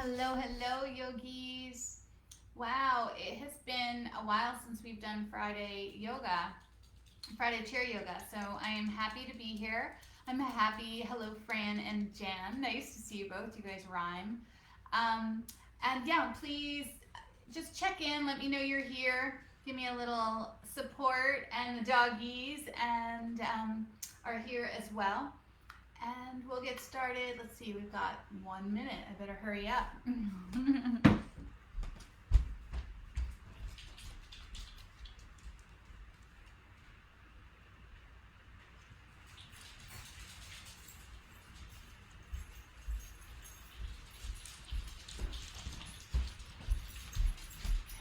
Hello, hello, yogis. Wow, it has been a while since we've done Friday yoga, Friday chair yoga. So I am happy to be here. I'm happy. Hello, Fran and Jan. Nice to see you both. You guys rhyme. Um, and yeah, please just check in. Let me know you're here. Give me a little support. And the doggies and are here as well. And we'll get started. Let's see, we've got 1 minute. I better hurry up.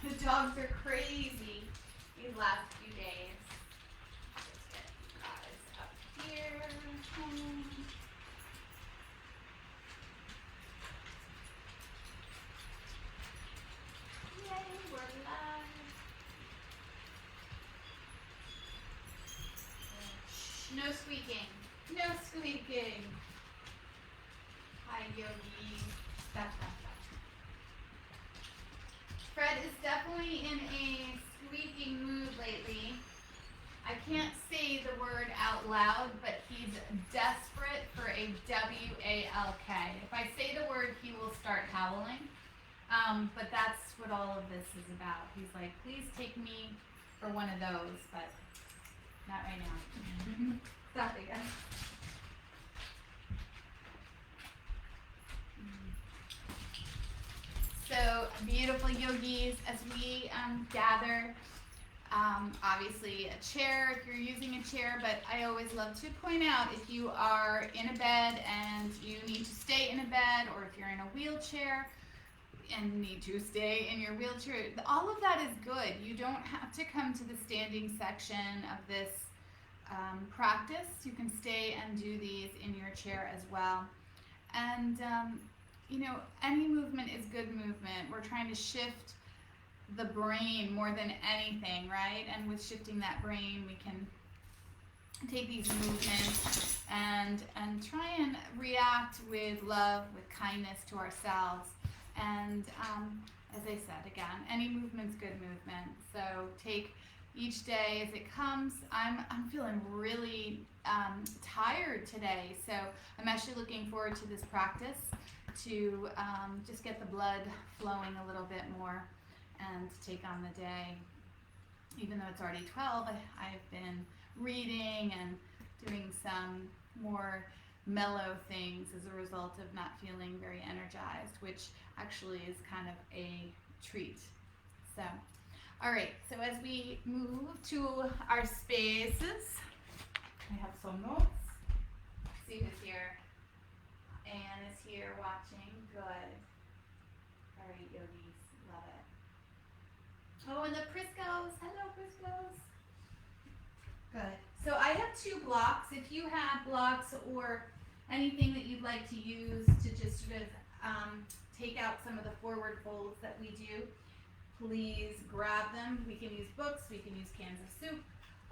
The dogs are crazy these last few days. Let's get you guys up here. Yay, we're live. Shh, no squeaking. No squeaking. Hi, yogi. Stop, stop, stop. Fred is definitely in a squeaking mood lately. I can't say the word out loud, but he's desperate for a W-A-L-K. If I say the word, he will start howling. But that's what all of this is about. He's like, please take me for one of those, but not right now. Stop again. So, beautiful yogis, as we gather, obviously a chair if you're using a chair, but I always love to point out if you are in a bed and you need to stay in a bed, or if you're in a wheelchair and need to stay in your wheelchair, all of that is good. You don't have to come to the standing section of this practice. You can stay and do these in your chair as well. And any movement is good movement. We're trying to shift the brain more than anything, right? And with shifting that brain, we can take these movements and try and react with love, with kindness to ourselves. And as I said, again, any movement's good movement. So take each day as it comes. I'm feeling really tired today, so I'm actually looking forward to this practice to just get the blood flowing a little bit more and take on the day. Even though it's already 12, I've been reading and doing some more mellow things as a result of not feeling very energized, which actually is kind of a treat. So, all right, so as we move to our spaces, I have some notes. Let's see who's here. Anne is here watching. Good. All right, yogis. Love it. Oh, and the Priscos. Hello, Priscos. Good. So I have 2 blocks. If you have blocks or anything that you'd like to use to just sort of take out some of the forward folds that we do, please grab them. We can use books. We can use cans of soup.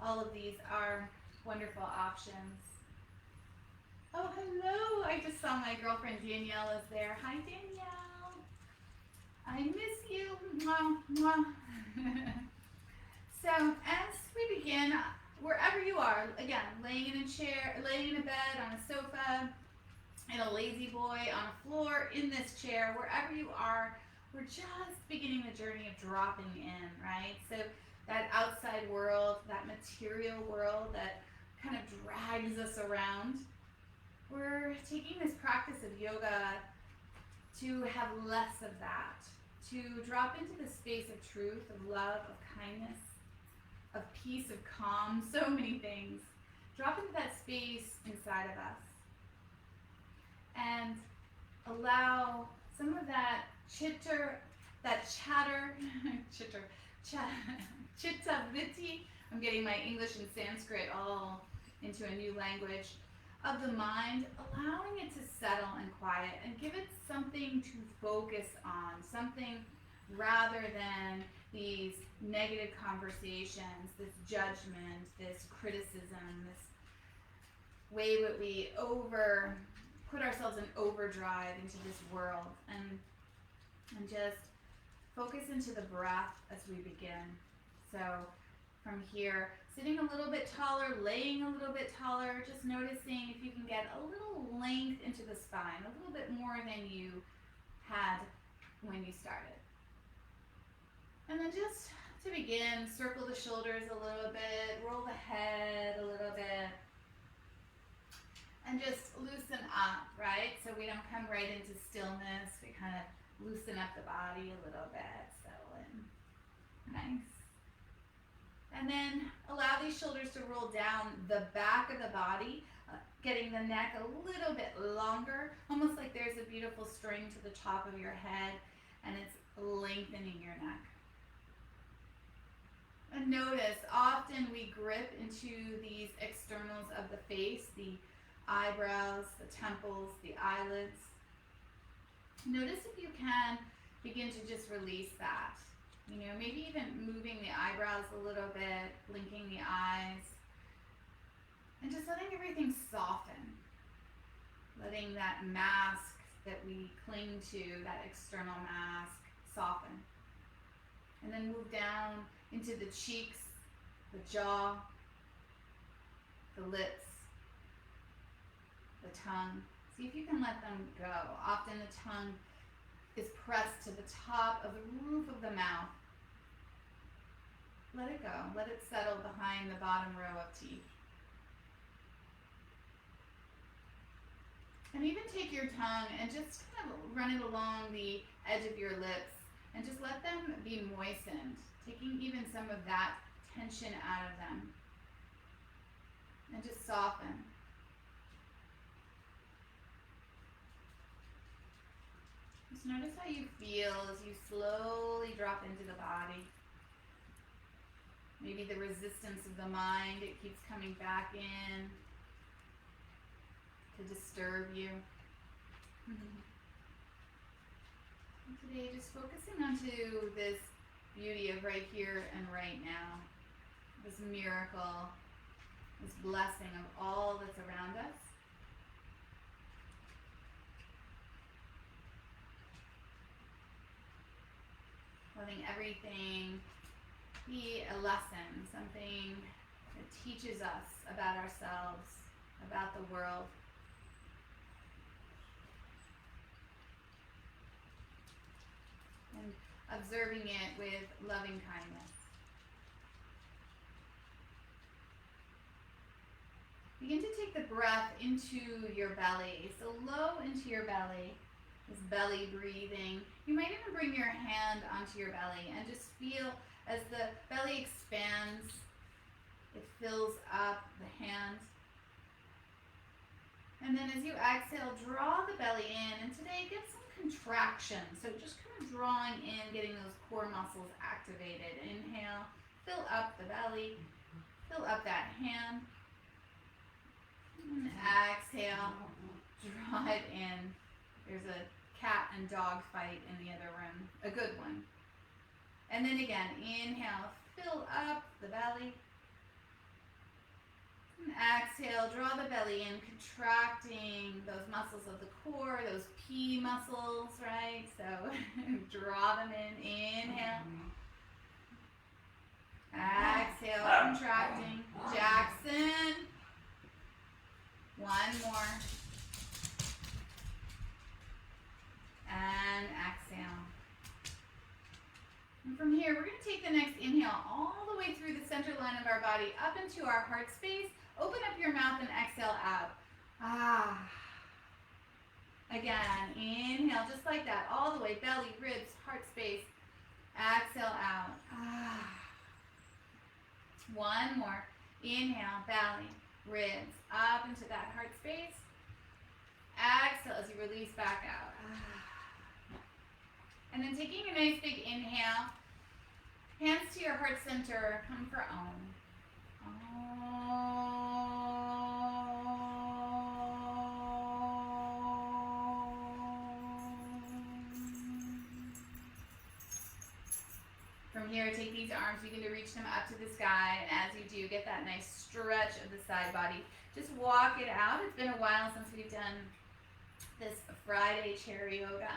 All of these are wonderful options. Oh, hello. I just saw my girlfriend Danielle is there. Hi, Danielle. I miss you. Mwah, mwah. So as we begin, wherever you are, again, laying in a chair, laying in a bed, on a sofa, in a lazy boy, on a floor, in this chair, wherever you are, we're just beginning the journey of dropping in, right? So that outside world, that material world that kind of drags us around, we're taking this practice of yoga to have less of that, to drop into the space of truth, of love, of kindness, of peace, of calm, so many things. Drop into that space inside of us and allow some of that chitta vritti. I'm getting my English and Sanskrit all into a new language of the mind, allowing it to settle and quiet and give it something to focus on, something rather than these negative conversations, this judgment, this criticism, this way that we put ourselves in overdrive into this world. And And just focus into the breath as we begin. So from here, sitting a little bit taller, laying a little bit taller, just noticing if you can get a little length into the spine, a little bit more than you had when you started. And then just to begin, circle the shoulders a little bit, roll the head a little bit, and just loosen up, right? So we don't come right into stillness. We kind of loosen up the body a little bit, settle in. Nice. And then allow these shoulders to roll down the back of the body, getting the neck a little bit longer, almost like there's a beautiful string to the top of your head, and it's lengthening your neck. And notice, often we grip into these externals of the face, the eyebrows, the temples, the eyelids. Notice if you can begin to just release that. You know, maybe even moving the eyebrows a little bit, blinking the eyes, and just letting everything soften. Letting that mask that we cling to, that external mask, soften. And then move down into the cheeks, the jaw, the lips, the tongue. See if you can let them go. Often the tongue is pressed to the top of the roof of the mouth. Let it go. Let it settle behind the bottom row of teeth. And even take your tongue and just kind of run it along the edge of your lips and just let them be moistened, taking even some of that tension out of them. And just soften. Just notice how you feel as you slowly drop into the body. Maybe the resistance of the mind, it keeps coming back in to disturb you. And today, just focusing onto this beauty of right here and right now. This miracle, this blessing of all that's around us. Letting everything be a lesson, something that teaches us about ourselves, about the world. And observing it with loving kindness. Begin to take the breath into your belly, so low into your belly, this belly breathing. You might even bring your hand onto your belly and just feel as the belly expands, it fills up the hand. And then as you exhale, draw the belly in, and today get some contraction. So just kind of drawing in, getting those core muscles activated. Inhale, fill up the belly, fill up that hand. And exhale, draw it in. There's a cat and dog fight in the other room, a good one. And then again, inhale, fill up the belly. And exhale, draw the belly in, contracting those muscles of the core, those P muscles, right? So draw them in, inhale. Exhale, contracting. Jackson. One more. And exhale. And from here, we're going to take the next inhale all the way through the center line of our body, up into our heart space. Open up your mouth and exhale out. Ah. Again, inhale just like that, all the way, belly, ribs, heart space. Exhale out. Ah. One more. Inhale, belly, ribs, up into that heart space. Exhale as you release back out. Ah. And then taking a nice big inhale, hands to your heart center, come for Om. From here, take these arms, begin to reach them up to the sky, and as you do, get that nice stretch of the side body. Just walk it out. It's been a while since we've done this Friday chair yoga.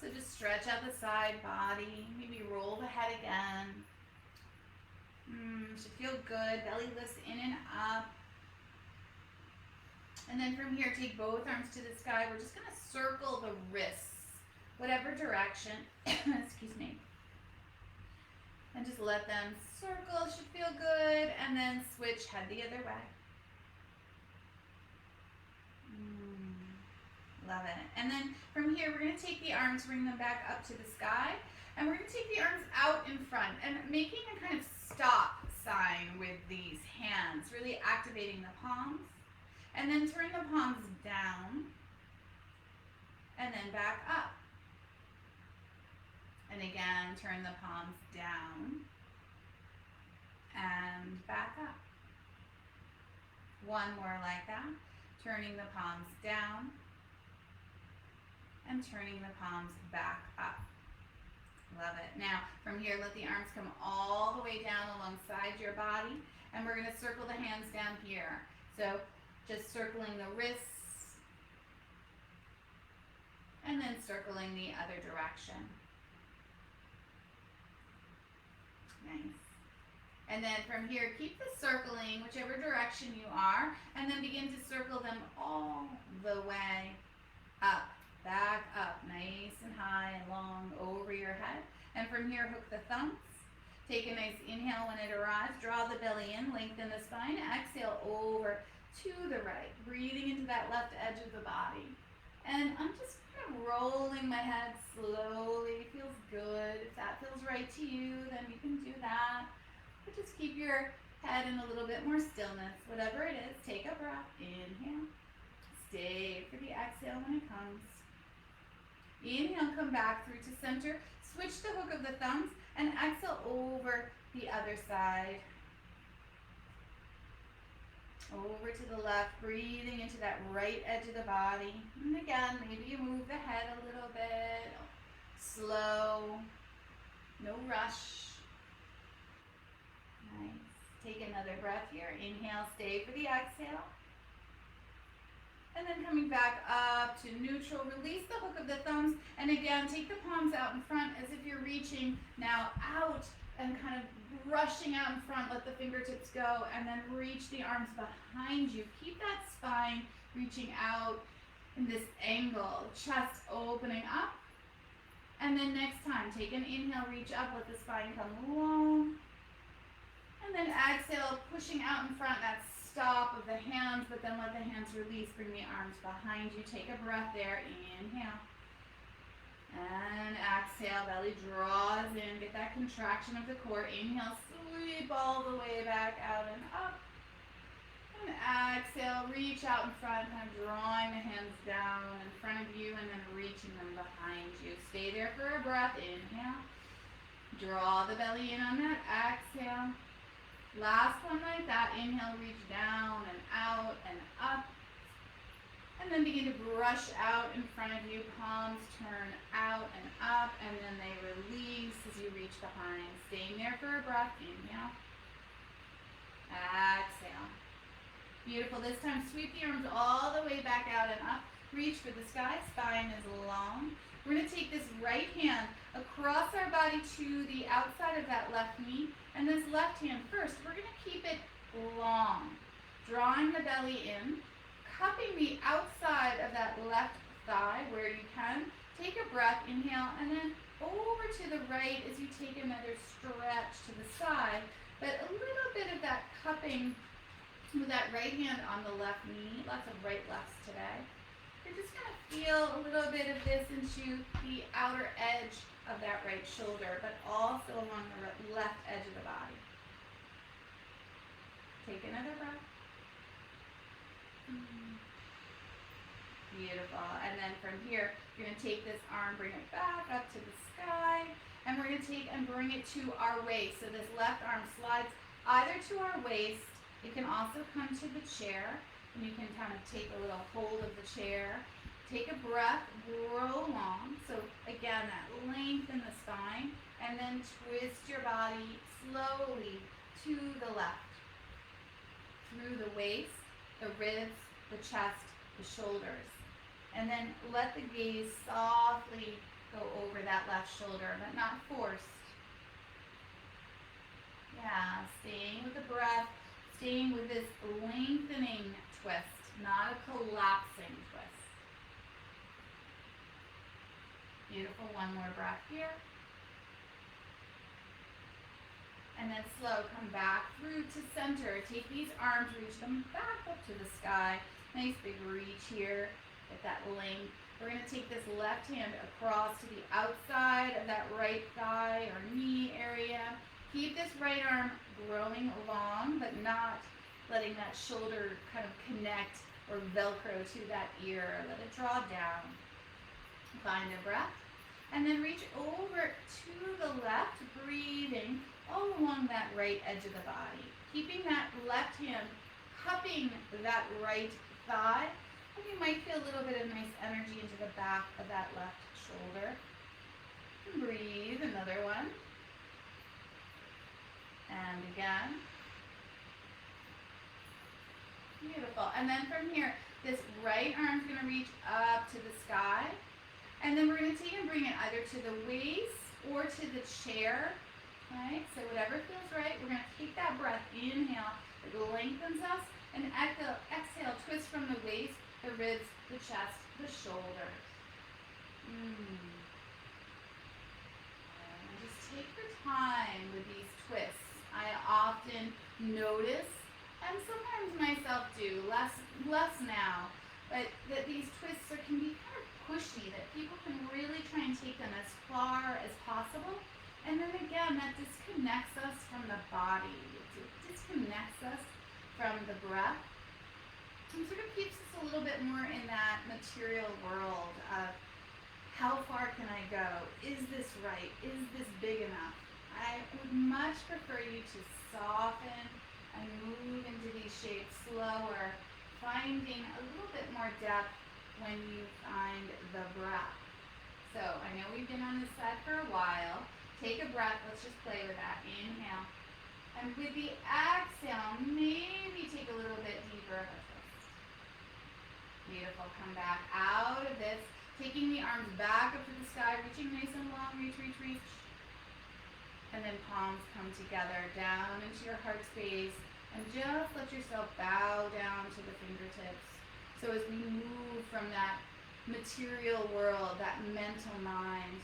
So just stretch out the side body, maybe roll the head again. Should feel good. Belly lifts in and up. And then from here, take both arms to the sky. We're just going to circle the wrists, whatever direction. Excuse me. And just let them circle. Should feel good. And then switch head the other way. Love it. And then from here, we're going to take the arms, bring them back up to the sky. And we're going to take the arms out in front and making a kind of stop sign with these hands, really activating the palms. And then turn the palms down and then back up. And again, turn the palms down and back up. One more like that. Turning the palms down and turning the palms back up. Love it. Now, from here, let the arms come all the way down alongside your body. And we're going to circle the hands down here. So just circling the wrists and then circling the other direction. Nice. And then from here, keep the circling whichever direction you are, and then begin to circle them all the way up, back up, nice and high and long over your head. And from here, hook the thumbs. Take a nice inhale when it arrives. Draw the belly in, lengthen the spine. Exhale over to the right, breathing into that left edge of the body. And I'm just kind of rolling my head slowly. It feels good. If that feels right to you, then you can do that. But just keep your head in a little bit more stillness. Whatever it is, take a breath. Inhale. Stay for the exhale when it comes. Inhale, come back through to center. Switch the hook of the thumbs and exhale over the other side. Over to the left, breathing into that right edge of the body. And again, maybe you move the head a little bit. Slow. No rush. Nice. Take another breath here. Inhale, stay for the exhale. And then coming back up to neutral, release the hook of the thumbs. And again, take the palms out in front as if you're reaching now out and kind of brushing out in front. Let the fingertips go and then reach the arms behind you. Keep that spine reaching out in this angle. Chest opening up. And then next time, take an inhale, reach up, let the spine come long. And then exhale, pushing out in front, that stop of the hands, but then let the hands release, bring the arms behind you. Take a breath there, inhale. And exhale, belly draws in, get that contraction of the core. Inhale, sweep all the way back out and up. And exhale, reach out in front, kind of drawing the hands down in front of you and then reaching them behind you. Stay there for a breath, inhale. Draw the belly in on that exhale. Last one like that. Inhale, reach down and out and up. And then begin to brush out in front of you. Palms turn out and up, and then they release as you reach behind. Staying there for a breath. Inhale. Exhale. Beautiful. This time, sweep the arms all the way back out and up. Reach for the sky. Spine is long. We're going to take this right hand across our body to the outside of that left knee. And this left hand first, we're going to keep it long. Drawing the belly in. Cupping the outside of that left thigh where you can. Take a breath, inhale, and then over to the right as you take another stretch to the side. But a little bit of that cupping with that right hand on the left knee. Lots of right lefts today. You're just going to feel a little bit of this into the outer edge of that right shoulder, but also along the left edge of the body. Take another breath. Beautiful. And then from here, you're going to take this arm, bring it back up to the sky, and we're going to take and bring it to our waist. So this left arm slides either to our waist. It can also come to the chair, and you can kind of take a little hold of the chair. Take a breath, grow long. So again, that length in the spine, and then twist your body slowly to the left. Through the waist, the ribs, the chest, the shoulders. And then let the gaze softly go over that left shoulder, but not forced. Yeah, staying with the breath, staying with this lengthening twist, not a collapsing twist. Beautiful, one more breath here. And then slow, come back through to center. Take these arms, reach them back up to the sky. Nice big reach here, get that length. We're gonna take this left hand across to the outside of that right thigh or knee area. Keep this right arm growing long, but not letting that shoulder kind of connect or Velcro to that ear. Let it draw down. Find a breath. And then reach over to the left, breathing all along that right edge of the body. Keeping that left hand cupping that right thigh. And you might feel a little bit of nice energy into the back of that left shoulder. And breathe, another one. And again. Beautiful. And then from here, this right arm's going to reach up to the sky. And then we're going to take and bring it either to the waist or to the chair. Right? So whatever feels right, we're going to take that breath. Inhale, it lengthens us. And exhale, twist from the waist, the ribs, the chest, the shoulders. And just take your time with these twists. I often notice, and sometimes myself do, less now, but that these twists can be kind of pushy, that people can really try and take them as far as possible. And then again, that disconnects us from the body. It disconnects us from the breath. And sort of keeps us a little bit more in that material world of how far can I go? Is this right? Is this big enough? I would much prefer you to soften and move into these shapes slower, finding a little bit more depth when you find the breath. So I know we've been on this side for a while. Take a breath. Let's just play with that. Inhale. And with the exhale, maybe take a little bit deeper of a twist. Beautiful. Come back out of this. Taking the arms back up to the sky, reaching nice and long. Reach, reach, reach. And then palms come together down into your heart space. And just let yourself bow down to the fingertips. So as we move from that material world, that mental mind,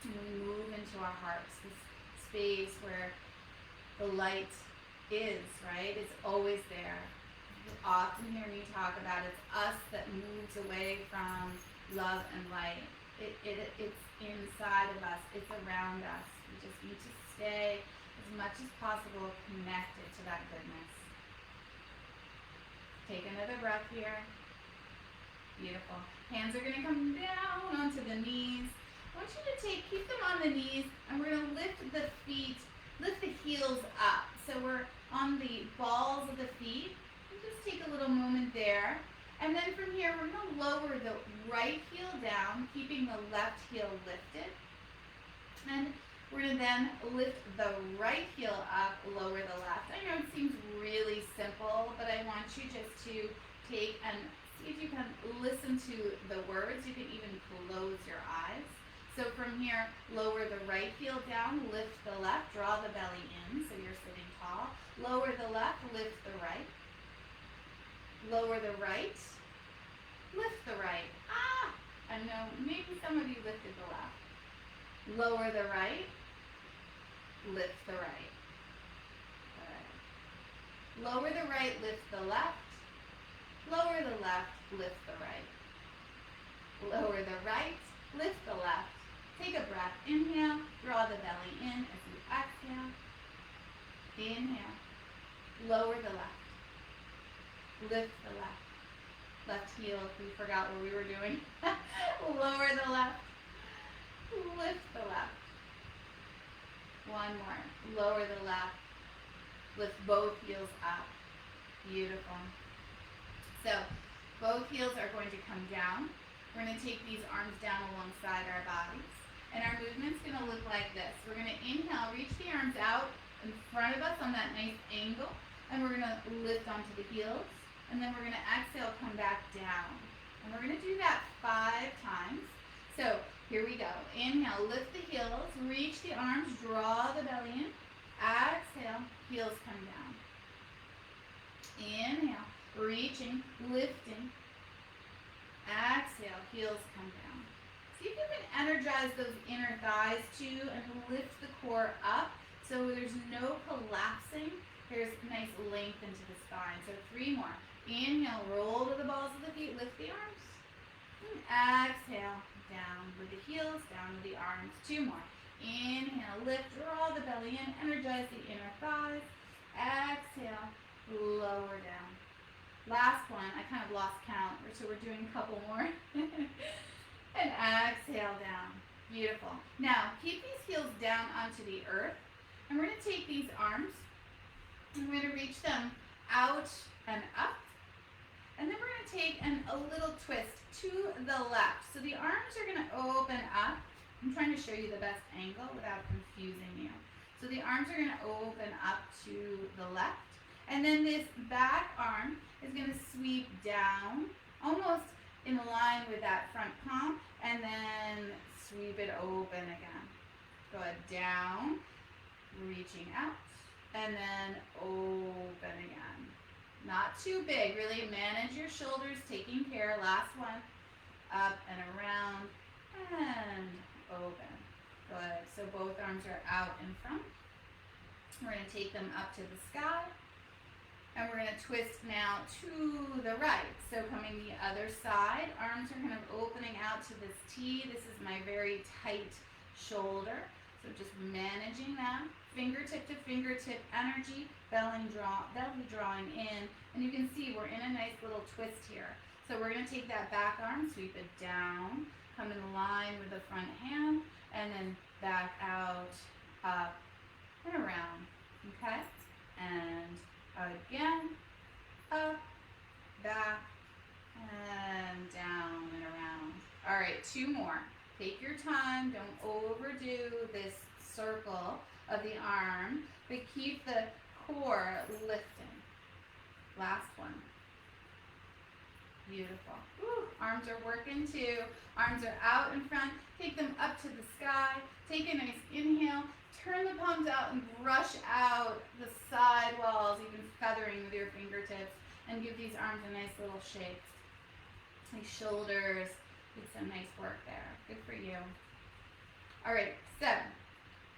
and we move into our hearts, this space where the light is, right? It's always there. You often hear me talk about it's us that moves away from love and light. It's inside of us. It's around us. We just need to stay as much as possible connected to that goodness. Take another breath here. Beautiful. Hands are going to come down onto the knees. I want you to keep them on the knees, and we're going to lift the feet, lift the heels up. So we're on the balls of the feet. And just take a little moment there. And then from here, we're going to lower the right heel down, keeping the left heel lifted. And we're going to then lift the right heel up, lower the left. I know it seems really simple, but I want you just to take and see if you can listen to the words. You can even close your eyes. So from here, lower the right heel down, lift the left, draw the belly in so you're sitting tall. Lower the left, lift the right. Lower the right, lift the right. I know maybe some of you lifted the left. Lower the right, lift the right. Good. Lower the right, lift the left. Lower the left, lift the right. Lower the right, lift the left. Take a breath. Inhale, draw the belly in as you exhale. Inhale, lower the left. Lift the left. Left heel, if we forgot what we were doing. Lower the left. Lift the left. One more. Lower the left. Lift both heels up. Beautiful. So, both heels are going to come down. We're going to take these arms down alongside our bodies. And our movement's going to look like this. We're going to inhale, reach the arms out in front of us on that nice angle. And we're going to lift onto the heels. And then we're going to exhale, come back down. And we're going to do that 5 times. So here we go. Inhale, lift the heels, reach the arms, draw the belly in. Exhale, heels come down. Inhale, reaching, lifting. Exhale, heels come down. See if you can energize those inner thighs too and lift the core up so there's no collapsing. There's nice length into the spine. So 3 more. Inhale, roll to the balls of the feet, lift the arms. And exhale, down with the heels, down with the arms. 2 more. Inhale, lift, draw the belly in, energize the inner thighs. Exhale, lower down. Last one, I kind of lost count, so we're doing a couple more. And exhale down. Beautiful. Now, keep these heels down onto the earth. And we're going to take these arms and we're going to reach them out and up. And then we're going to take a little twist to the left. So the arms are going to open up. I'm trying to show you the best angle without confusing you. So the arms are going to open up to the left. And then this back arm is going to sweep down, almost in line with that front palm, and then sweep it open again. Go ahead, down, reaching out, and then open again. Not too big, really manage your shoulders, taking care. Last one, up and around, and open. Good, so both arms are out in front. We're going to take them up to the sky. And we're going to twist now to the right. So coming the other side, arms are kind of opening out to this T. This is my very tight shoulder. So just managing that. Fingertip to fingertip energy, belly drawing in. And you can see we're in a nice little twist here. So we're going to take that back arm, sweep it down, come in line with the front hand, and then back out, up, and around. Okay? And again, up, back, and down and around. All right, 2 more. Take your time. Don't overdo this circle of the arm, but keep the core lifting. Last one. Beautiful. Woo. Arms are working too. Arms are out in front. Take them up to the sky. Take a nice inhale. Turn the palms out and brush out the side walls, even feathering with your fingertips, and give these arms a nice little shake. These shoulders, did some nice work there. Good for you. All right, so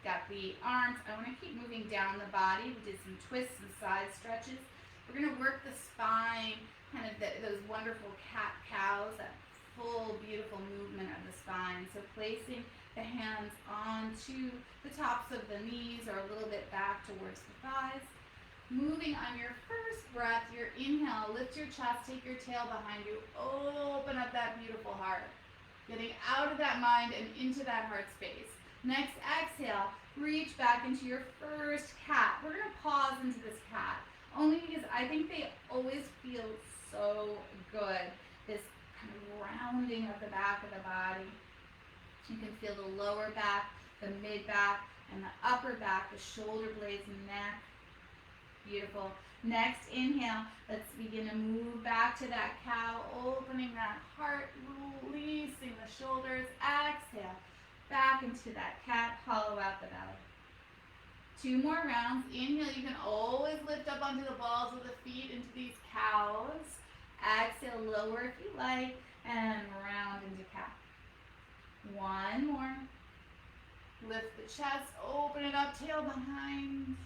got the arms. I want to keep moving down the body. We did some twists and side stretches. We're going to work the spine, kind of those wonderful cat-cows, that full, beautiful movement of the spine. So placing the hands onto the tops of the knees or a little bit back towards the thighs. Moving on your first breath, your inhale, lift your chest, take your tail behind you, open up that beautiful heart. Getting out of that mind and into that heart space. Next, exhale, reach back into your first cat. We're going to pause into this cat, only because I think they always feel so good. This kind of rounding of the back of the body. You can feel the lower back, the mid back, and the upper back, the shoulder blades and neck. Beautiful. Next, inhale. Let's begin to move back to that cow, opening that heart, releasing the shoulders. Exhale. Back into that cat, hollow out the belly. 2 more rounds. Inhale, you can always lift up onto the balls of the feet into these cows. Exhale, lower if you like, and round into cat. 1 more. Lift the chest, open it up, tail behind,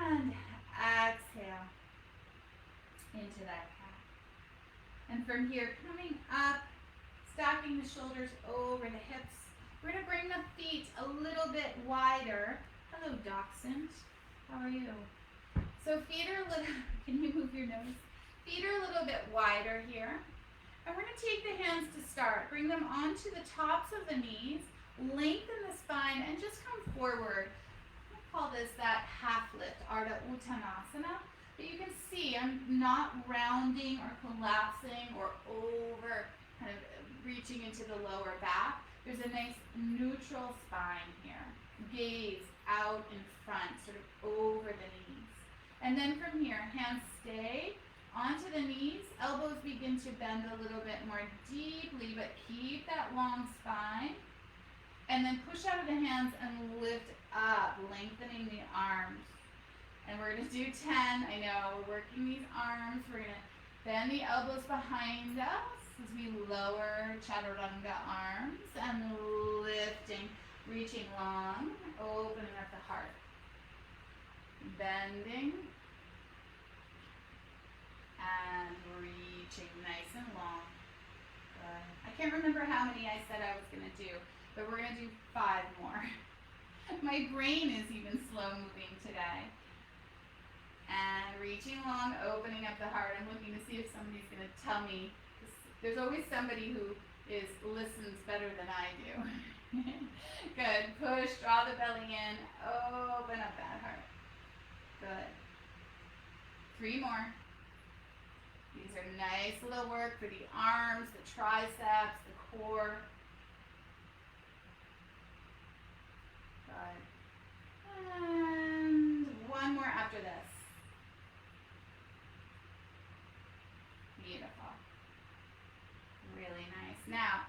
and exhale into that cat. And from here, coming up, stacking the shoulders over the hips. We're going to bring the feet a little bit wider. Hello, Dachshund. How are you? So feet are a little, can you move your nose? Feet are a little bit wider here. And we're going to take the hands to start. Bring them onto the tops of the knees. Lengthen the spine and just come forward. I call this that half lift, Ardha Uttanasana. But you can see I'm not rounding or collapsing or over, kind of reaching into the lower back. There's a nice neutral spine here. Gaze out in front, sort of over the knees. And then from here, hands stay onto the knees, elbows begin to bend a little bit more deeply, but keep that long spine. And then push out of the hands and lift up, lengthening the arms. And we're going to do 10. I know, we're working these arms. We're going to bend the elbows behind us as we lower chaturanga arms and lifting, reaching long, opening up the heart. Bending and reaching nice and long. Good. I can't remember how many I said I was going to do, but we're going to do 5 more. My brain is even slow moving today. And reaching long, opening up the heart. I'm looking to see if somebody's going to tell me. There's always somebody who listens better than I do. Good. Push, draw the belly in, open up that heart. Good. 3 more. These are nice little work for the arms, the triceps, the core. Good. And 1 more after this. Beautiful. Really nice. Now,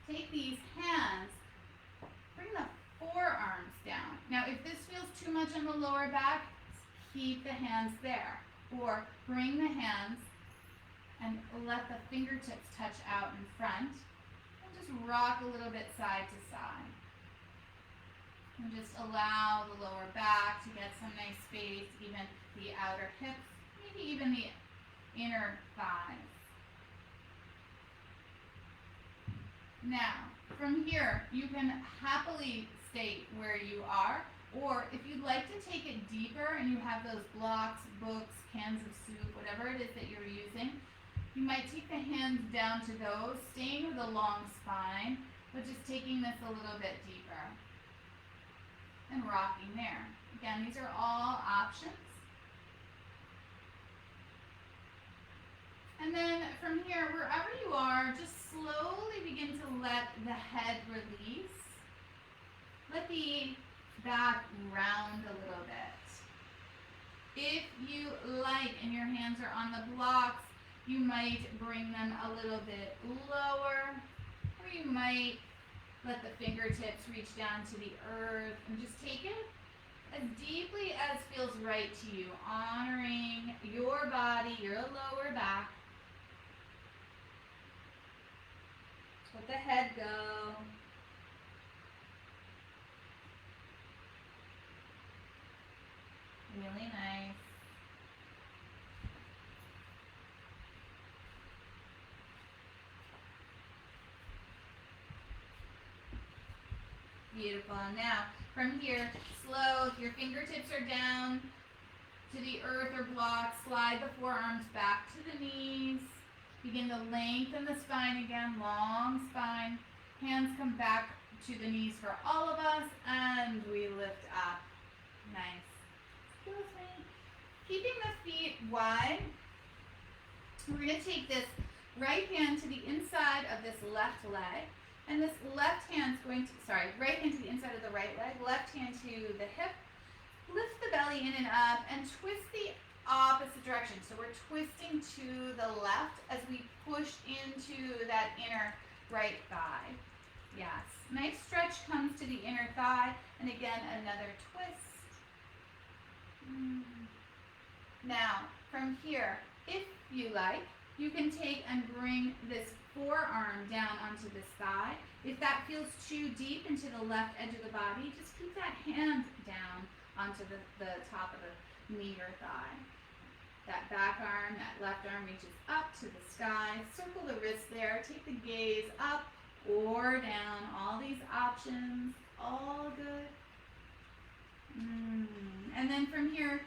take these hands, bring the forearms down. Now, if this feels too much on the lower back, keep the hands there. Or bring the hands and let the fingertips touch out in front. And just rock a little bit side to side. And just allow the lower back to get some nice space, even the outer hips, maybe even the inner thighs. Now, from here, you can happily stay where you are, or if you'd like to take it deeper and you have those blocks, books, cans of soup, whatever it is that you're using, you might take the hands down to those, staying with a long spine, but just taking this a little bit deeper and rocking there. Again, these are all options. And then from here, wherever you are, just slowly begin to let the head release. Let the back round a little bit. If you like and your hands are on the blocks, you might bring them a little bit lower, or you might let the fingertips reach down to the earth and just take it as deeply as feels right to you, honoring your body, your lower back. Let the head go. Really nice. Beautiful. Now, from here, slow, if your fingertips are down to the earth or block, slide the forearms back to the knees. Begin to lengthen the spine again, long spine. Hands come back to the knees for all of us, and we lift up. Nice. Excuse me. Keeping the feet wide, we're going to take this right hand to the inside of this left leg, and this left hand's going to, right hand to the inside of the right leg, left hand to the hip. Lift the belly in and up, and twist the opposite direction. So we're twisting to the left as we push into that inner right thigh. Yes. Nice stretch comes to the inner thigh, and again, another twist. Now, from here, if you like, you can take and bring this forearm down onto this thigh. If that feels too deep into the left edge of the body, just keep that hand down onto the top of the knee or thigh. That back arm, that left arm reaches up to the sky. Circle the wrist there. Take the gaze up or down. All these options, all good. And then from here,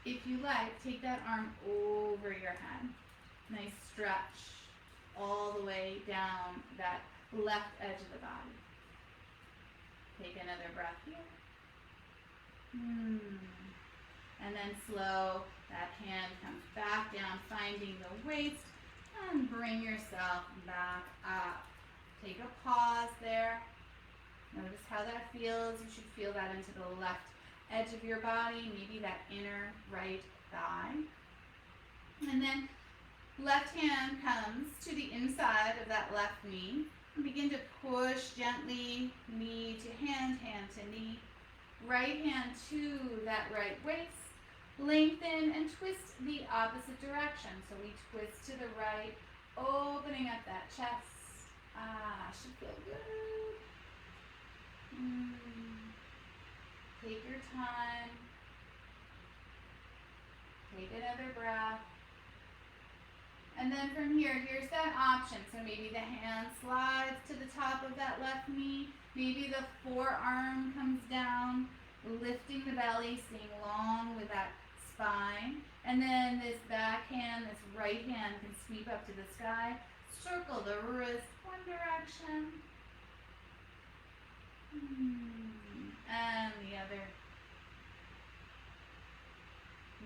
if you like, take that arm over your head. Nice stretch all the way down that left edge of the body. Take another breath here. And then slow, that hand comes back down, finding the waist, and bring yourself back up. Take a pause there. Notice how that feels. You should feel that into the left edge of your body, maybe that inner right thigh. And then Left hand comes to the inside of that left knee. And begin to push gently, knee to hand, hand to knee. Right hand to that right waist. Lengthen and twist the opposite direction. So we twist to the right, opening up that chest. Should feel good. Take your time. Take another breath. And then from here, here's that option. So maybe the hand slides to the top of that left knee. Maybe the forearm comes down, lifting the belly, staying long with that spine. And then this back hand, this right hand can sweep up to the sky. Circle the wrist one direction. And the other.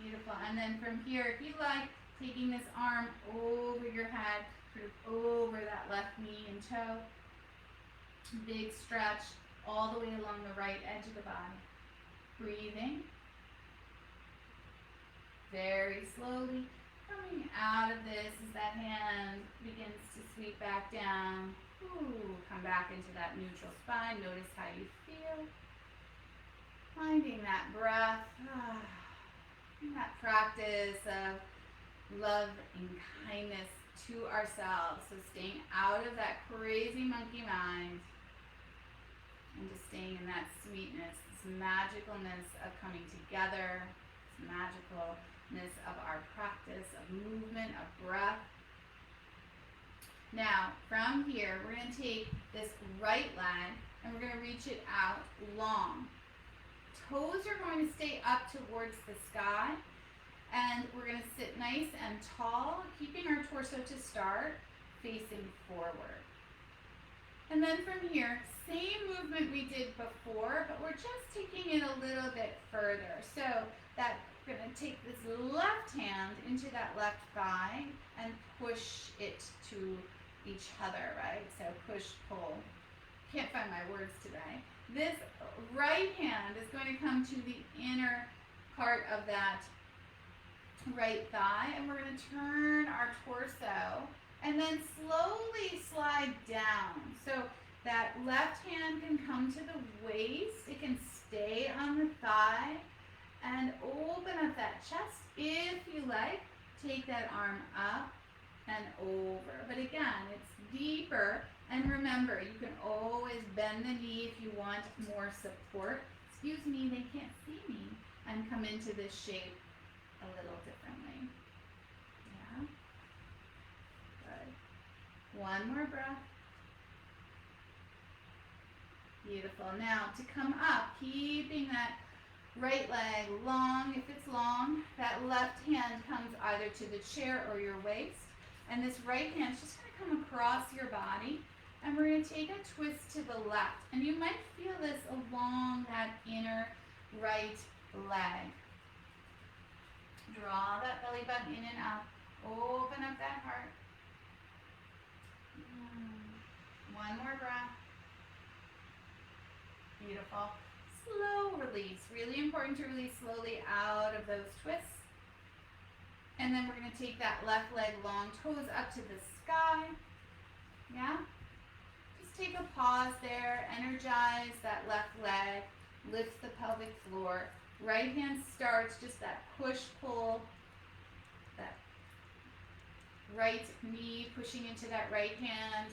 Beautiful. And then from here, if you like, taking this arm over your head, sort of over that left knee and toe. Big stretch all the way along the right edge of the body. Breathing. Very slowly coming out of this as that hand begins to sweep back down. Come back into that neutral spine. Notice how you feel. Finding that breath. That practice of love and kindness to ourselves. So staying out of that crazy monkey mind and just staying in that sweetness, this magicalness of coming together, this magicalness of our practice, of movement, of breath. Now, from here, we're going to take this right leg and we're going to reach it out long. Toes are going to stay up towards the sky. And we're going to sit nice and tall, keeping our torso to start, facing forward. And then from here, same movement we did before, but we're just taking it a little bit further. So that we're going to take this left hand into that left thigh and push it to each other, right? So push, pull. Can't find my words today. This right hand is going to come to the inner part of that right thigh, and we're going to turn our torso and then slowly slide down. So that left hand can come to the waist. It can stay on the thigh and open up that chest. If you like, take that arm up and over. But again, it's deeper. And remember, you can always bend the knee if you want more support. Excuse me, they can't see me. And come into this shape a little differently. Yeah. Good. One more breath. Beautiful. Now to come up, keeping that right leg long if it's long. That left hand comes either to the chair or your waist. And this right hand is just going to come across your body. And we're going to take a twist to the left. And you might feel this along that inner right leg. Draw that belly button in and up. Open up that heart. One more breath. Beautiful. Slow release. Really important to release slowly out of those twists. And then we're going to take that left leg long, toes up to the sky. Yeah? Just take a pause there. Energize that left leg. Lift the pelvic floor. Right hand starts just that push-pull, that right knee pushing into that right hand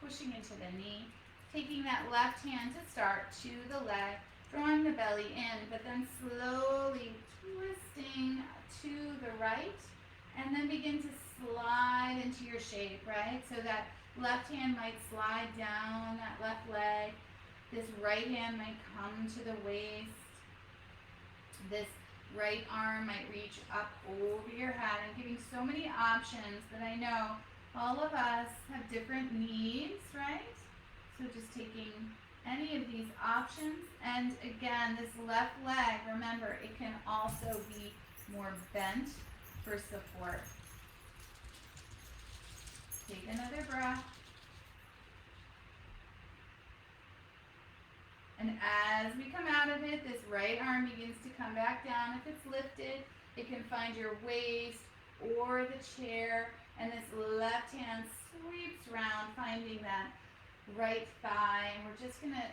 pushing into the knee. Taking that left hand to start to the leg, drawing the belly in, but then slowly twisting to the right, and then begin to slide into your shape, right? So that left hand might slide down that left leg. This right hand might come to the waist. This right arm might reach up over your head, and giving so many options that I know all of us have different needs, right? So just taking any of these options. And again, this left leg, remember, it can also be more bent for support. Take another breath. And as we come out of it, this right arm begins to come back down. If it's lifted, it can find your waist or lower the chair, and this left hand sweeps around, finding that right thigh. And we're just gonna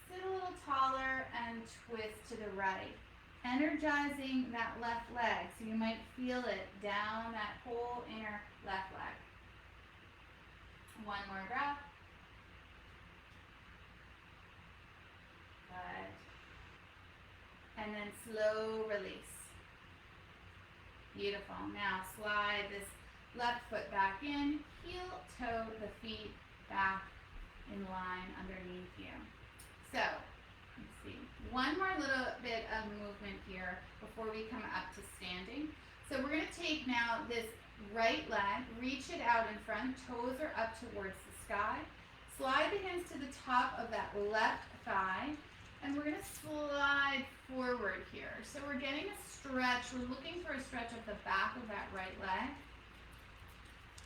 sit a little taller and twist to the right, energizing that left leg. So you might feel it down that whole inner left leg. One more breath. Good. And then slow release. Beautiful. Now slide this left foot back in, heel, toe, the feet back in line underneath you. So, let's see. One more little bit of movement here before we come up to standing. So we're going to take now this right leg, reach it out in front, toes are up towards the sky. Slide the hands to the top of that left thigh, and we're going to slide forward here. So we're getting a stretch. We're looking for a stretch of the back of that right leg.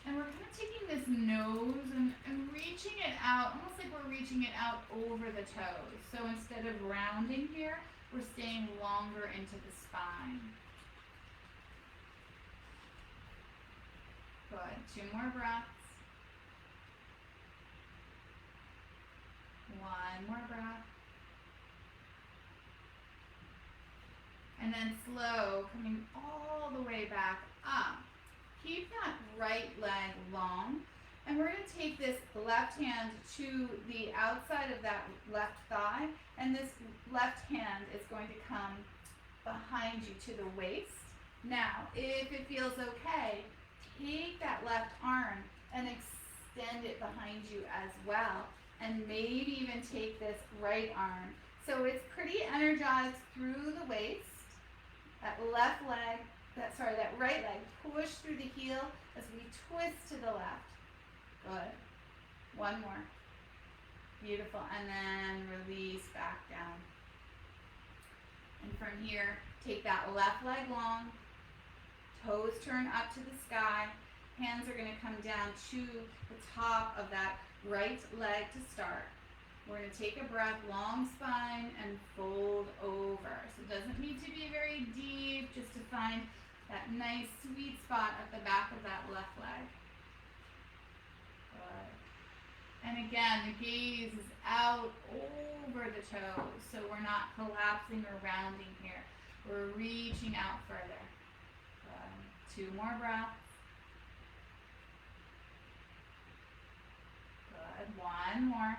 And we're kind of taking this nose and reaching it out, almost like we're reaching it out over the toes. So instead of rounding here, we're staying longer into the spine. Good. 2 more breaths. 1 more breath. And then slow, coming all the way back up. Keep that right leg long. And we're going to take this left hand to the outside of that left thigh. And this left hand is going to come behind you to the waist. Now, if it feels okay, take that left arm and extend it behind you as well. And maybe even take this right arm. So it's pretty energized through the waist. That left leg, that right leg, push through the heel as we twist to the left. Good. 1 more. Beautiful. And then release back down. And from here, take that left leg long. Toes turn up to the sky. Hands are going to come down to the top of that right leg to start. We're going to take a breath, long spine, and fold over. So it doesn't need to be very deep, just to find that nice sweet spot at the back of that left leg. Good. And again, the gaze is out over the toes, so we're not collapsing or rounding here. We're reaching out further. Good. 2 more breaths. Good. 1 more.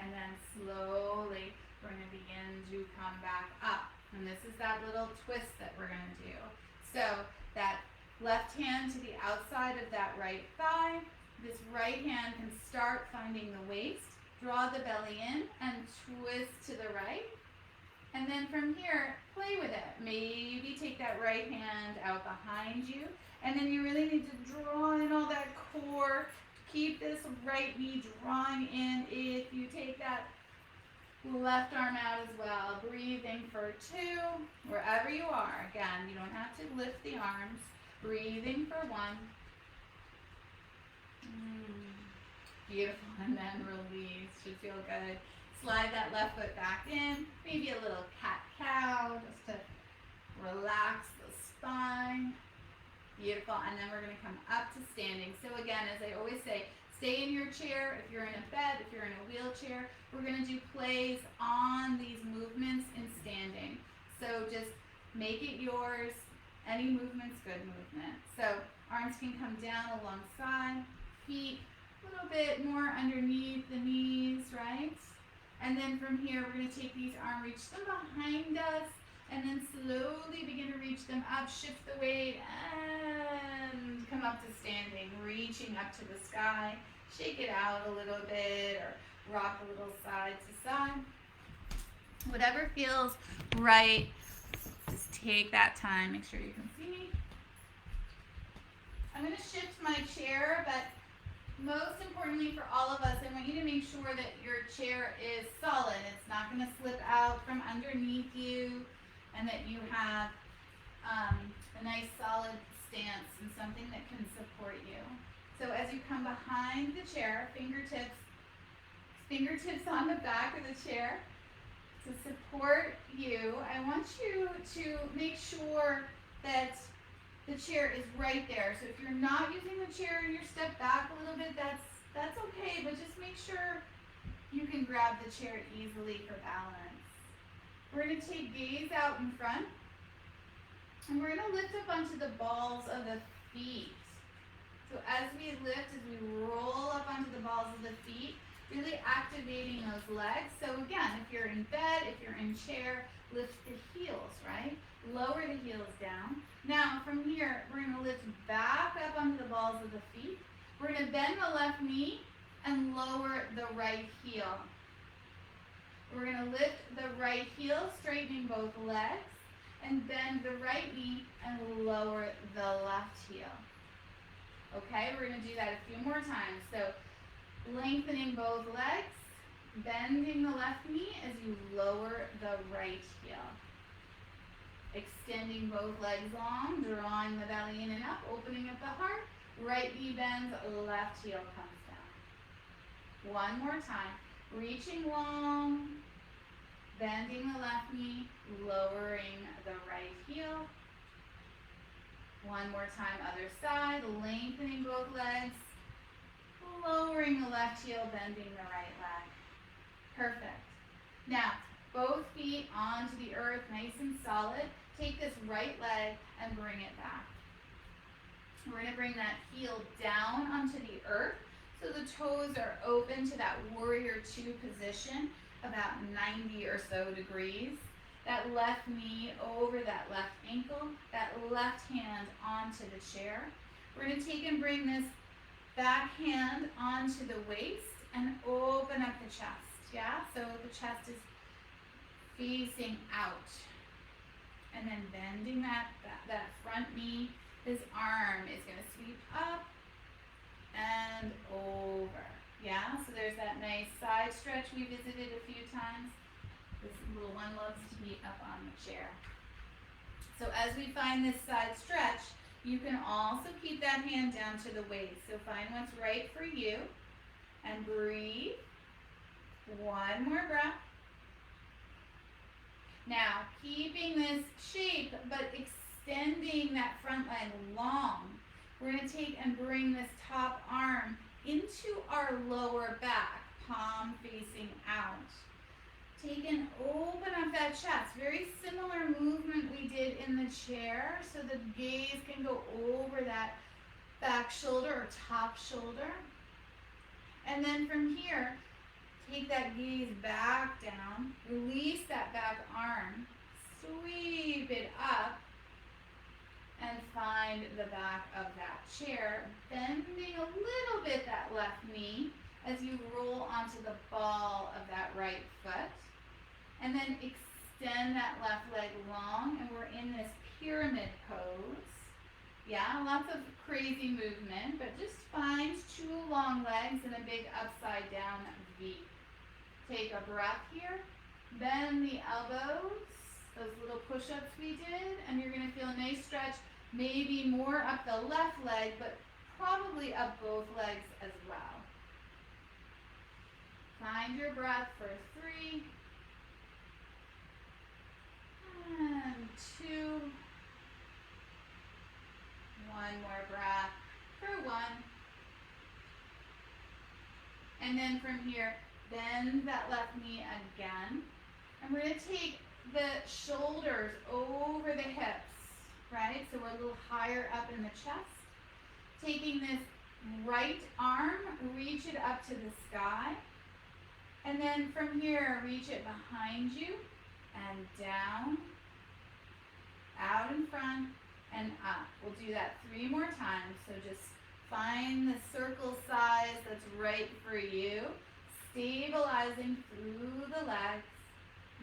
And then slowly, we're going to begin to come back up. And this is that little twist that we're going to do. So that left hand to the outside of that right thigh. This right hand can start finding the waist. Draw the belly in and twist to the right. And then from here, play with it. Maybe take that right hand out behind you. And then you really need to draw in all that core. Keep this right knee drawing in. If you take that left arm out as well, breathing for 2, wherever you are. Again, you don't have to lift the arms. Breathing for 1. Beautiful, and then release. Should feel good. Slide that left foot back in. Maybe a little cat-cow, just to relax the spine. Beautiful, and then we're going to come up to standing. So again, as I always say, stay in your chair. If you're in a bed, if you're in a wheelchair, we're going to do plays on these movements in standing. So just make it yours. Any movement's good movement. So arms can come down alongside, feet a little bit more underneath the knees, right? And then from here, we're going to take these arms, reach them behind us, and then slowly begin to reach them up, shift the weight, and come up to standing, reaching up to the sky. Shake it out a little bit, or rock a little side to side. Whatever feels right, just take that time. Make sure you can see me. I'm going to shift my chair, but most importantly for all of us, I want you to make sure that your chair is solid. It's not going to slip out from underneath you, and that you have a nice solid stance and something that can support you. So as you come behind the chair, fingertips on the back of the chair, To support you, I want you to make sure that the chair is right there. So if you're not using the chair and you're stepped back a little bit, that's okay, but just make sure you can grab the chair easily for balance. We're going to take gaze out in front, and we're going to lift up onto the balls of the feet. So as we lift, as we roll up onto the balls of the feet, really activating those legs. So again, if you're in bed, if you're in chair, lift the heels, right? Lower the heels down. Now from here, we're going to lift back up onto the balls of the feet. We're going to bend the left knee and lower the right heel. We're going to lift the right heel, straightening both legs, and bend the right knee and lower the left heel. Okay, we're going to do that a few more times. So lengthening both legs, bending the left knee as you lower the right heel. Extending both legs long, drawing the belly in and up, opening up the heart. Right knee bends, left heel comes down. One more time. Reaching long, bending the left knee, lowering the right heel. One more time, other side, lengthening both legs, lowering the left heel, bending the right leg. Perfect. Now, both feet onto the earth, nice and solid. Take this right leg and bring it back. We're going to bring that heel down onto the earth so the toes are open to that warrior two position, about 90 or so degrees. That left knee over that left ankle, that left hand onto the chair. We're going to take and bring this back hand onto the waist and open up the chest, yeah? So the chest is facing out. And then bending that front knee. This arm is going to sweep up and over, yeah? So there's that nice side stretch we visited a few times. This little one loves to be up on the chair. So as we find this side stretch, you can also keep that hand down to the waist. So find what's right for you and breathe. One more breath. Now, keeping this shape but extending that front leg long, we're going to take and bring this top arm into our lower back, palm facing out. Take and open up that chest. Very similar movement we did in the chair, so the gaze can go over that back shoulder or top shoulder. And then from here, take that gaze back down, release that back arm, sweep it up, and find the back of that chair, bending a little bit that left knee as you roll onto the ball of that right foot. And then extend that left leg long, and we're in this pyramid pose. Yeah, lots of crazy movement, but just find two long legs and a big upside down V. Take a breath here. Bend the elbows, those little push-ups we did, and you're going to feel a nice stretch, maybe more up the left leg, but probably up both legs as well. Find your breath for 3, and 2, one more breath for 1, and then from here, bend that left knee again, and we're going to take the shoulders over the hips, right? So we're a little higher up in the chest. Taking this right arm, reach it up to the sky, and then from here, reach it behind you and down, out in front, and up. We'll do that 3 more times. So just find the circle size that's right for you, stabilizing through the legs,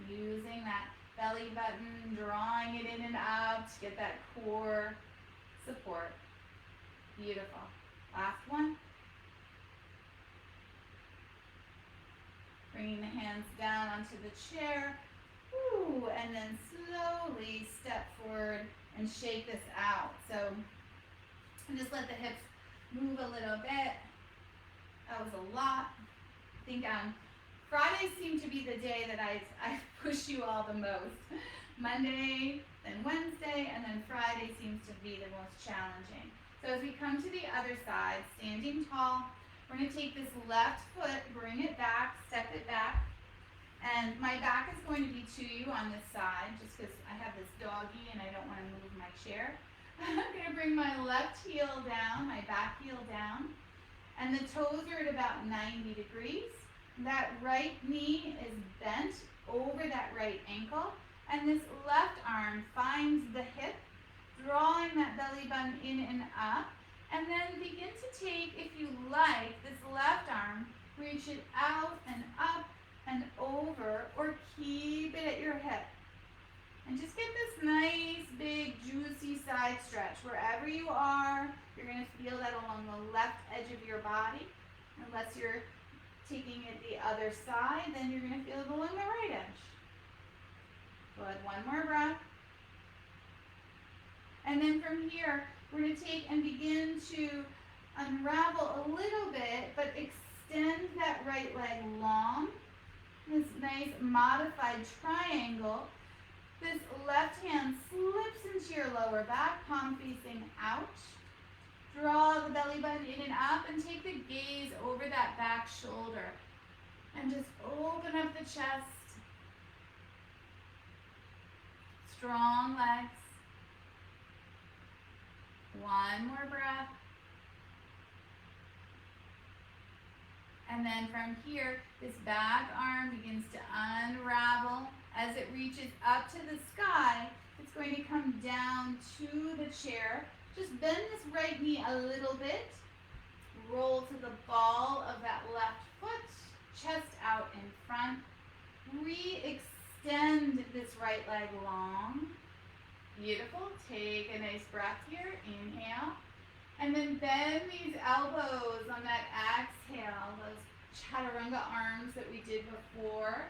using that belly button, drawing it in and out to get that core support. Beautiful. Last one. Bringing the hands down onto the chair. Ooh, and then slowly step forward and shake this out. So just let the hips move a little bit. That was a lot. I think I'm Fridays seem to be the day that I push you all the most. Monday, then Wednesday, and then Friday seems to be the most challenging. So as we come to the other side, standing tall, we're going to take this left foot, bring it back, step it back, and my back is going to be to you on this side, just because I have this doggy and I don't want to move my chair. I'm going to bring my left heel down, my back heel down, and the toes are at about 90 degrees. That right knee is bent over that right ankle, and this left arm finds the hip, drawing that belly button in and up, and then begin to take, if you like, this left arm, reach it out and up and over, or keep it at your hip. And just get this nice, big, juicy side stretch. Wherever you are, you're going to feel that along the left edge of your body. Unless you're taking it the other side, then you're going to feel it along the right edge. Good, one more breath. And then from here, we're going to take and begin to unravel a little bit, but extend that right leg long. This nice modified triangle. This left hand slips into your lower back, palm facing out. Draw the belly button in and up, and take the gaze over that back shoulder. And just open up the chest. Strong legs. One more breath. And then from here, this back arm begins to unravel. As it reaches up to the sky, it's going to come down to the chair. Just bend this right knee a little bit. Roll to the ball of that left foot. Chest out in front. Re-extend this right leg long. Beautiful. Take a nice breath here. Inhale. And then bend these elbows on that exhale. Those chaturanga arms that we did before.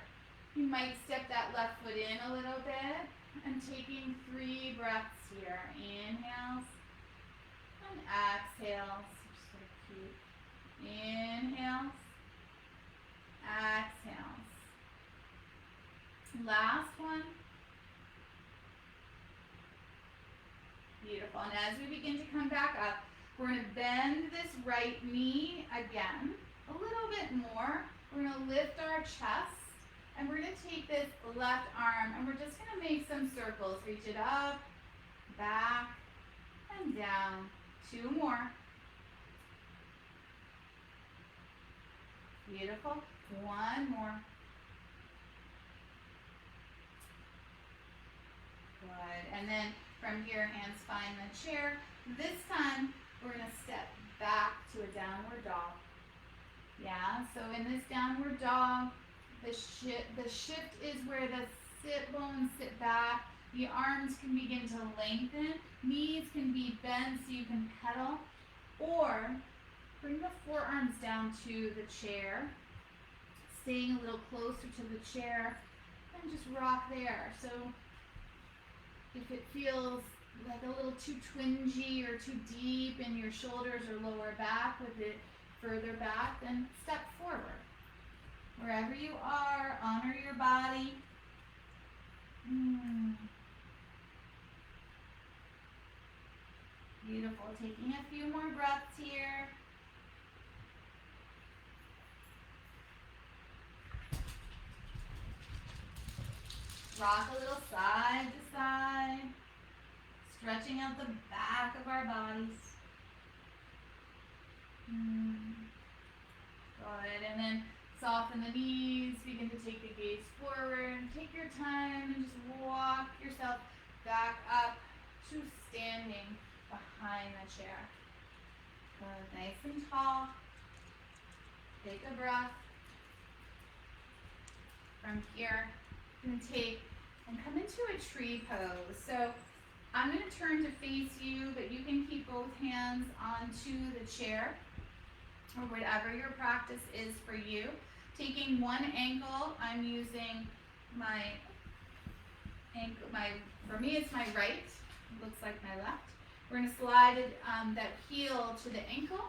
You might step that left foot in a little bit. And taking 3 breaths here. Inhales. And exhales. Just so cute. Inhales. Exhales. Last one. Beautiful. And as we begin to come back up, we're going to bend this right knee again a little bit more. We're going to lift our chest, and we're going to take this left arm, and we're just going to make some circles. Reach it up, back, and down. 2 more. Beautiful. 1 more. Good. And then from here, hands find the chair. This time, we're going to step back to a downward dog. Yeah, so in this downward dog, the shift is where the sit bones sit back. The arms can begin to lengthen. Knees can be bent so you can pedal. Or bring the forearms down to the chair, staying a little closer to the chair, and just rock there. So if it feels like a little too twingy or too deep in your shoulders or lower back with it further back, then step forward. Wherever you are, honor your body. Beautiful. Taking a few more breaths here. Rock a little side to side. Stretching out the back of our bodies. Good. And then soften the knees. Begin to take the gaze forward. Take your time and just walk yourself back up to standing behind the chair. Good. Nice and tall. Take a breath. From here, you can take and come into a tree pose. So I'm going to turn to face you, but you can keep both hands onto the chair or whatever your practice is for you. Taking one ankle, I'm using my ankle, for me it's my right, it looks like my left. We're going to slide that heel to the ankle,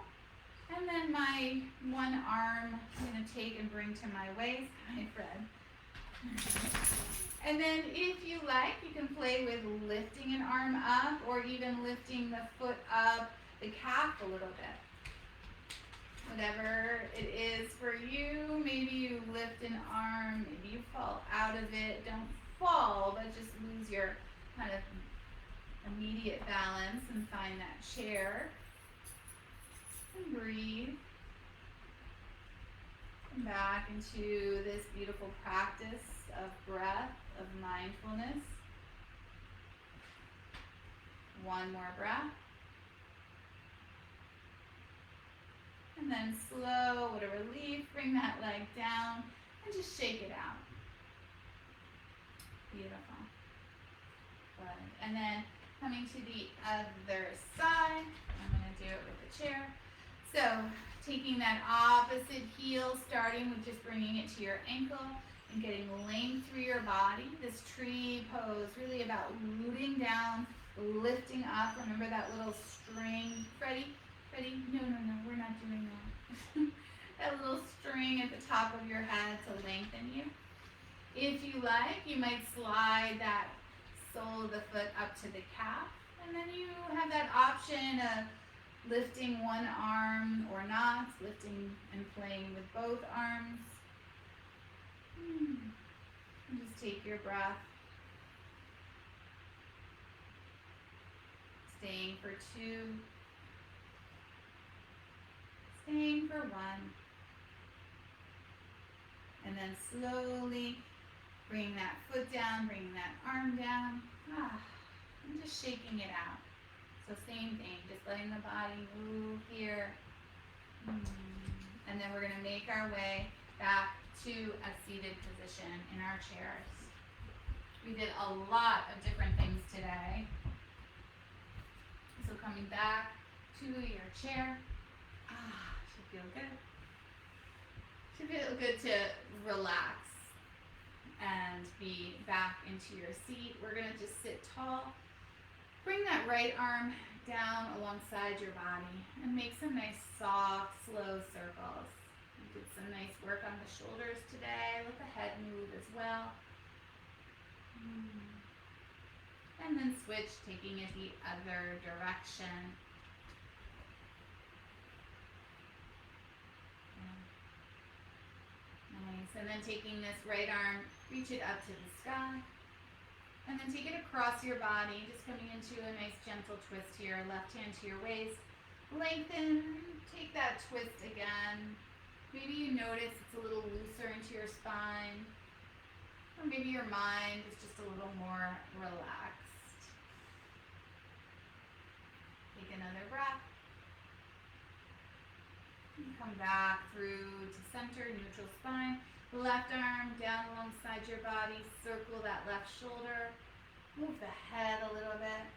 And then my one arm I'm going to take and bring to my waist. Hi, Fred. And then if you like, you can play with lifting an arm up or even lifting the foot up, the calf a little bit. Whatever it is for you, maybe you lift an arm, maybe you fall out of it. Don't fall, but just lose your kind of immediate balance and find that chair. And breathe. Come back into this beautiful practice of breath, of mindfulness. One more breath. And then slow, with a relief, bring that leg down and just shake it out. Beautiful. Good. And then coming to the other side, I'm going to do it with the chair. So taking that opposite heel, starting with just bringing it to your ankle and getting length through your body. This tree pose, really about rooting down, lifting up. Remember that little string, Freddie, no, we're not doing that. That little string at the top of your head to lengthen you. If you like, you might slide that sole of the foot up to the calf, and then you have that option of lifting one arm or not, lifting and playing with both arms. And just take your breath. Staying for 2. Staying for 1. And then slowly bring that foot down, bring that arm down. And just shaking it out. So same thing, just letting the body move here. And then we're going to make our way back to a seated position in our chairs. We did a lot of different things today. So coming back to your chair. Should feel good. Should feel good to relax and be back into your seat. We're going to just sit tall. Bring that right arm down alongside your body and make some nice soft, slow circles. We did some nice work on the shoulders today. Let the head move as well. And then switch, taking it the other direction. Nice. And then taking this right arm, reach it up to the sky. And then take it across your body, just coming into a nice gentle twist here. Left hand to your waist. Lengthen. Take that twist again. Maybe you notice it's a little looser into your spine. Or maybe your mind is just a little more relaxed. Take another breath. And come back through to center, neutral spine. Left arm down alongside your body. Circle that left shoulder. Move the head a little bit.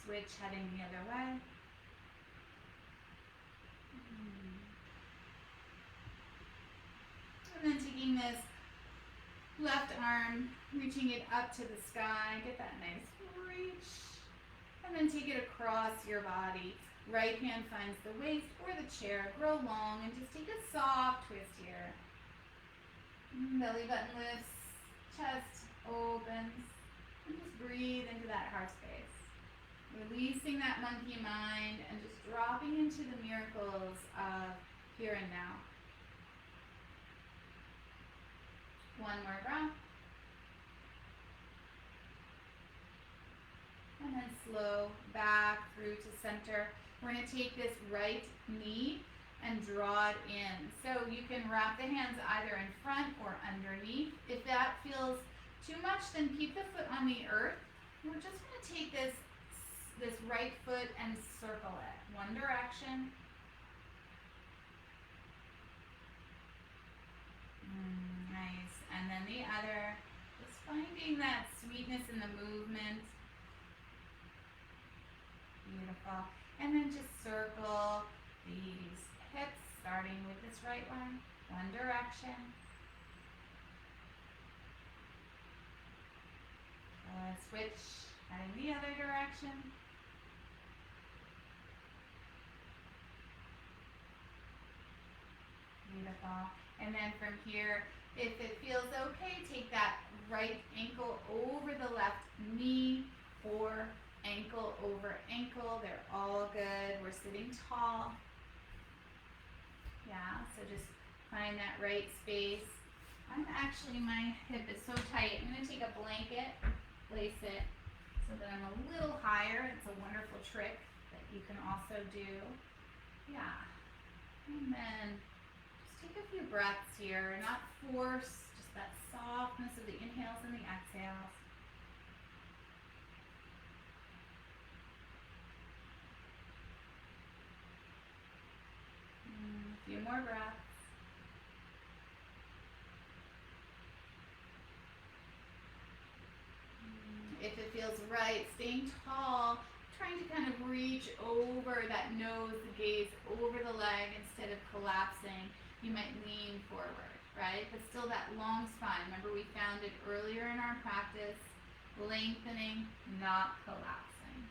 Switch, heading the other way. And then taking this left arm, reaching it up to the sky. Get that nice reach. And then take it across your body. Right hand finds the waist or the chair. Grow long and just take a soft twist here. Belly button lifts, chest opens, and just breathe into that heart space. Releasing that monkey mind and just dropping into the miracles of here and now. One more breath. And then slow back through to center. We're going to take this right knee and draw it in. So you can wrap the hands either in front or underneath. If that feels too much, then keep the foot on the earth. We're just going to take this right foot and circle it. One direction. Nice. And then the other. Just finding that sweetness in the movement. Beautiful. And then just circle these hips, starting with this right one. One direction. Switch, heading the other direction. Wonderful. And then from here, if it feels okay, take that right ankle over the left knee or ankle over ankle. They're all good. We're sitting tall. Yeah, so just find that right space. My hip is so tight. I'm going to take a blanket, place it so that I'm a little higher. It's a wonderful trick that you can also do. Yeah. And then just take a few breaths here, not force, just that softness of the inhales and the exhales. A few more breaths. If it feels right, staying tall, trying to kind of reach over that nose, the gaze over the leg instead of collapsing. You might lean forward, right? But still that long spine. Remember we found it earlier in our practice. Lengthening, not collapsing.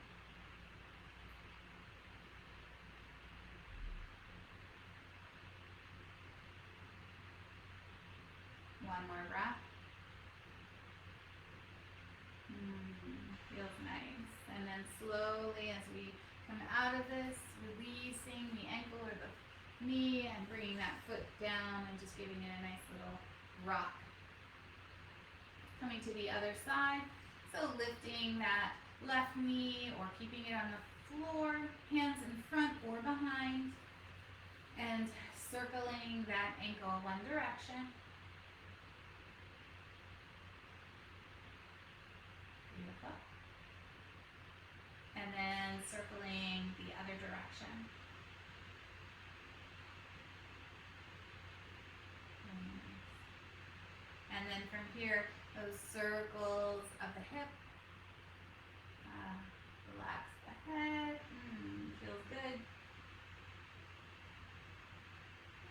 One more breath. Feels nice. And then slowly as we come out of this, releasing the ankle or the knee and bringing that foot down and just giving it a nice little rock. Coming to the other side. So lifting that left knee or keeping it on the floor, hands in front or behind, and circling that ankle one direction. Beautiful. And then circling the other direction. And then from here, those circles of the hip. Relax the head. Feels good.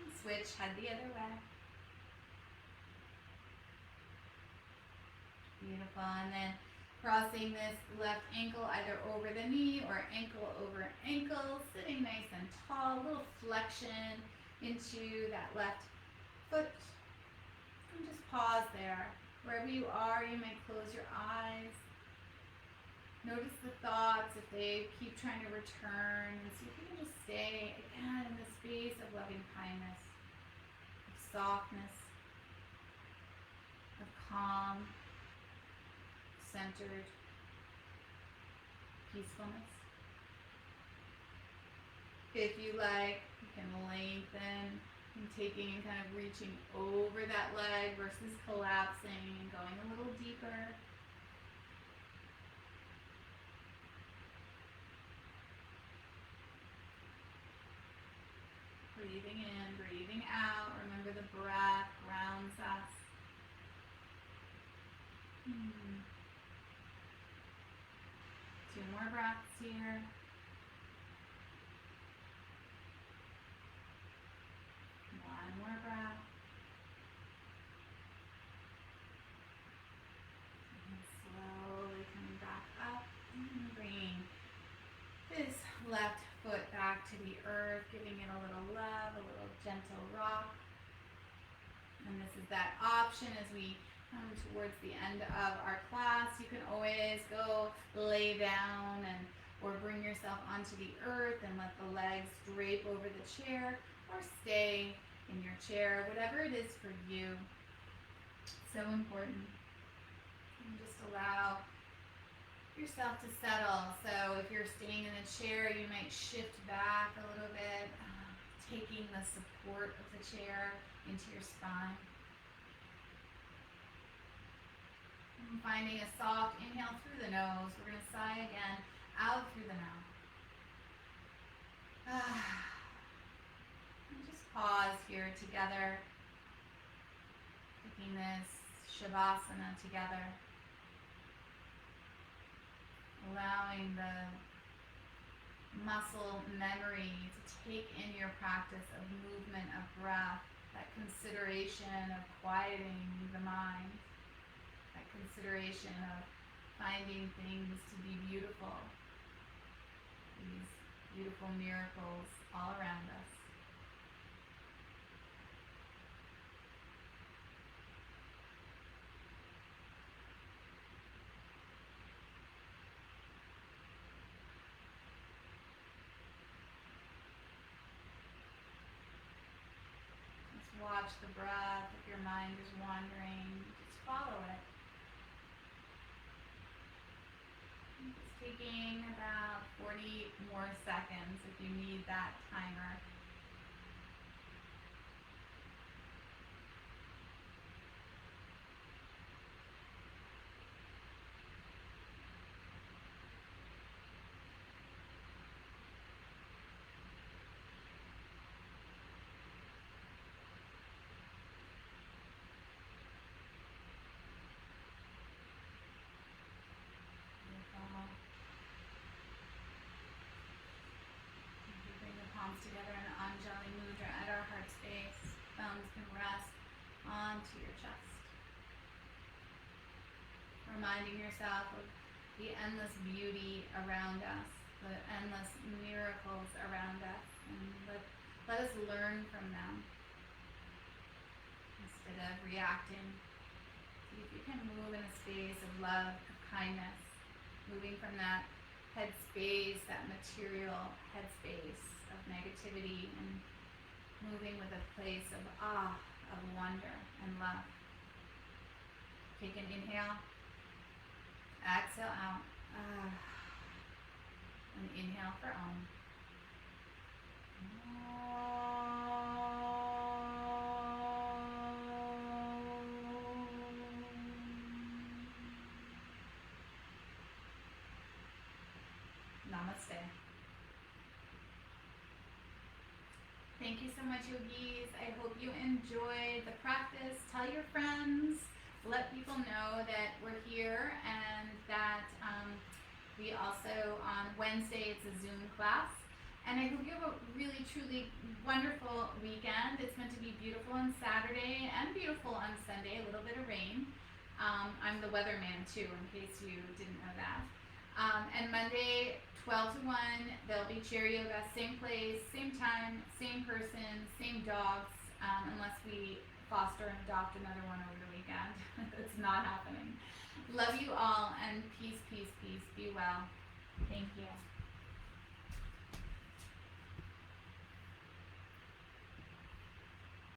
And switch, head the other way. Beautiful. And then crossing this left ankle either over the knee or ankle over ankle, sitting nice and tall, a little flexion into that left foot. And just pause there. Wherever you are, you might close your eyes. Notice the thoughts if they keep trying to return, and see if you can just stay again in the space of loving kindness, of softness, of calm, centered peacefulness. If you like, you can lengthen and taking and kind of reaching over that leg versus collapsing and going a little deeper. Breathing in, breathing out. Remember the breath grounds us. Two more breaths here. One more breath. And slowly coming back up and bringing this left foot back to the earth, giving it a little love, a little gentle rock. And this is that option as we come towards the end of our class. You can always go lay down or bring yourself onto the earth and let the legs drape over the chair, or stay in your chair, whatever it is for you. So important. And just allow yourself to settle. So if you're staying in a chair, you might shift back a little bit, taking the support of the chair into your spine. And finding a soft inhale through the nose. We're going to sigh again, out through the mouth. And just pause here together, taking this Shavasana together. Allowing the muscle memory to take in your practice of movement, of breath, that consideration of quieting the mind, that consideration of finding things to be beautiful, these beautiful miracles all around us. watch the breath. If your mind is wandering, just follow it. It's taking about 40 more seconds if you need that timer. Palms together in an Anjali Mudra at our heart space. Thumbs can rest onto your chest. Reminding yourself of the endless beauty around us, the endless miracles around us, and let us learn from them instead of reacting. See if you can move in a space of love, of kindness, moving from that headspace, that material headspace of negativity, and moving with a place of awe, of wonder and love. Take an inhale, exhale out, and inhale for Om. Namaste. Thank you so much, yogis. I hope you enjoyed the practice. Tell your friends. Let people know that we're here and that we also, on Wednesday, it's a Zoom class. And I hope you have a really, truly wonderful weekend. It's meant to be beautiful on Saturday and beautiful on Sunday, a little bit of rain. I'm the weatherman too, in case you didn't know that. And Monday, 12 to 1, there'll be chair yoga, same place, same time, same person, same dogs, unless we foster and adopt another one over the weekend. It's not happening. Love you all, and peace, peace, peace. Be well. Thank you.